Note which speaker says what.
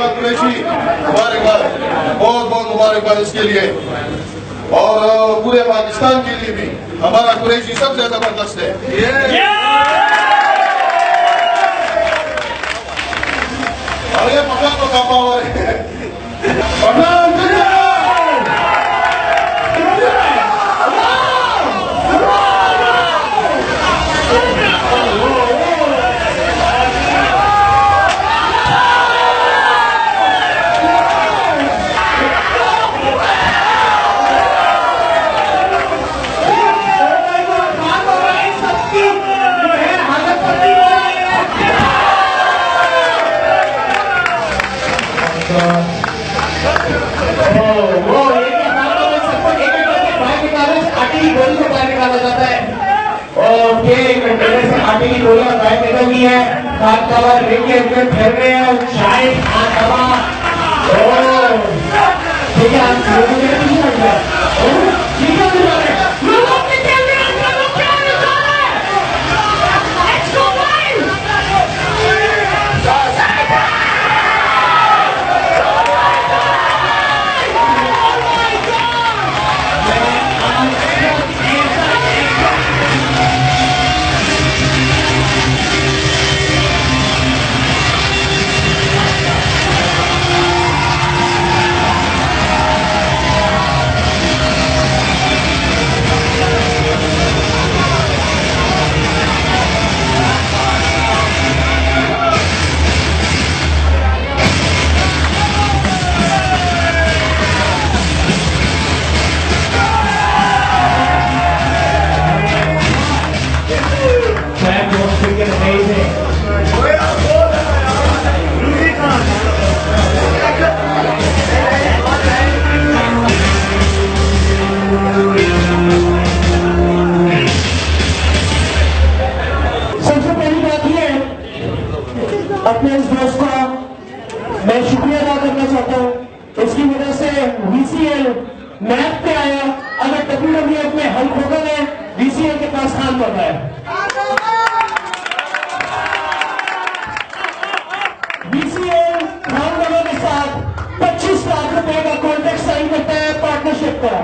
Speaker 1: मुबारकबाद कुरैशी, मुबारकबाद, बहुत बहुत मुबारकबाद इसके लिए। और पूरे पाकिस्तान के लिए भी हमारा कुरैशी सबसे जबरदस्त है। और ये पकड़ तो कापा हुआ है।
Speaker 2: आटे की गोलियां बाहर निकल गई है, हाथ कवर लेके अंदर फैल रहे हैं, शायद हाथ दबा ठीक है। अपने इस दोस्त का मैं शुक्रिया अदा करना चाहता हूँ, इसकी वजह से VCL मैप पे आया। अगर WWF में हल्क होगा है, VCL के पास खान पड़ता है। VCL खान के साथ 25 लाख रुपए का कॉन्ट्रैक्ट साइन करता है पार्टनरशिप का।